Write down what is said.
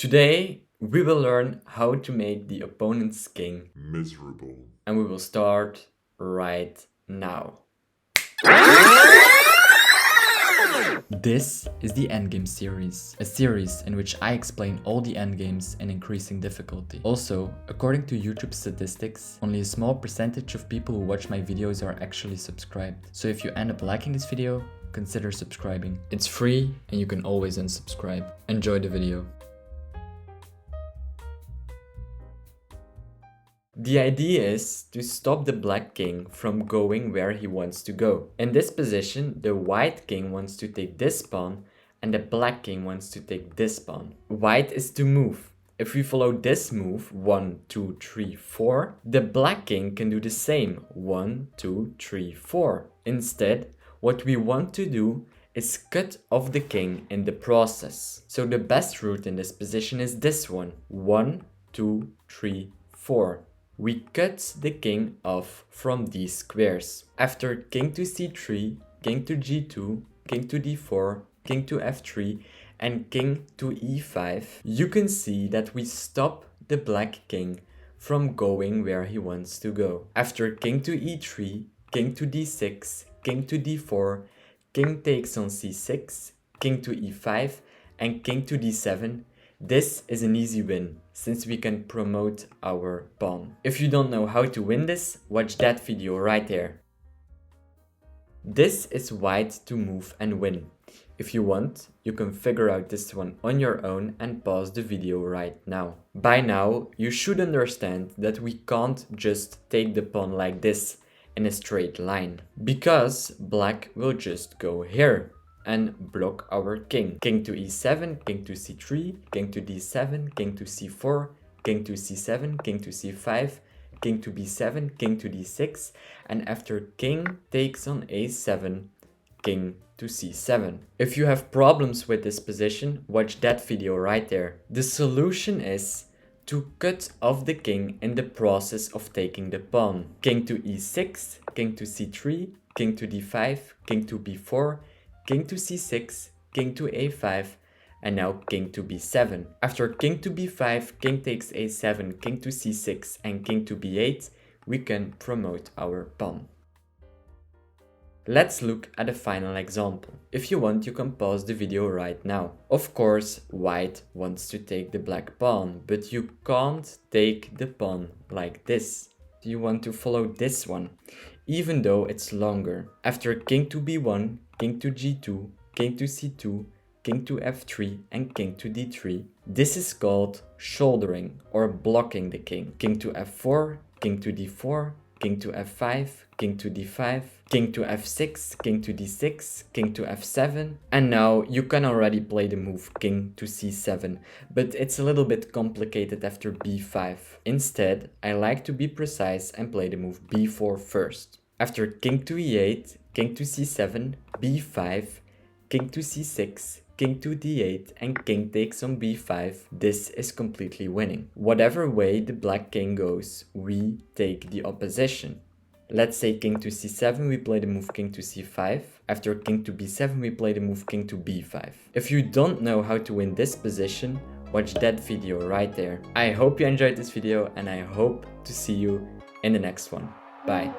Today we will learn how to make the opponent's king miserable. and we will start right now. This is the Endgame series, a series in which I explain all the endgames in increasing difficulty. Also, according to YouTube statistics, only a small percentage of people who watch my videos are actually subscribed. So if you end up liking this video, consider subscribing. It's free and you can always unsubscribe. Enjoy the video. The idea is to stop the black king from going where he wants to go. In this position, the white king wants to take this pawn and the black king wants to take this pawn. White is to move. If we follow this move, 1, 2, 3, 4, the black king can do the same, 1, 2, 3, 4. Instead, what we want to do is cut off the king in the process. So the best route in this position is this one, 1, 2, 3, 4. We cut the king off from these squares. After king to c3, king to g2, king to d4, king to f3, and king to e5, you can see that we stop the black king from going where he wants to go. After king to e3, king to d6, king to d4, king takes on c6, king to e5, and king to d7, this is an easy win, since we can promote our pawn. If you don't know how to win this, watch that video right there. This is white to move and win. If you want, you can figure out this one on your own and pause the video right now. By now, you should understand that we can't just take the pawn like this in a straight line, because black will just go here and block our king. King to e7, king to c3, king to d7, king to c4, king to c7, king to c5, king to b7, king to d6, and after king takes on a7, king to c7. If you have problems with this position, watch that video right there. The solution is to cut off the king in the process of taking the pawn. King to e6, king to c3, king to d5, king to b4, king to c6, king to a5, and now king to b7. After king to b5, king takes a7, king to c6, and king to b8, we can promote our pawn. Let's look at a final example. If you want, you can pause the video right now. Of course, white wants to take the black pawn, but you can't take the pawn like this. You want to follow this one, even though it's longer. After king to b1, king to g2, king to c2, king to f3, and king to d3. This is called shouldering or blocking the king. King to f4, king to d4, king to f5, king to d5, king to f6, king to d6, king to f7. And now you can already play the move king to c7, but it's a little bit complicated after b5. Instead, I like to be precise and play the move b4 first. After king to e8, king to c7, b5, king to c6, king to d8, and king takes on b5, this is completely winning. Whatever way the black king goes, we take the opposition. Let's say king to c7, we play the move king to c5. After king to b7, we play the move king to b5. If you don't know how to win this position, watch that video right there. I hope you enjoyed this video and I hope to see you in the next one. Bye.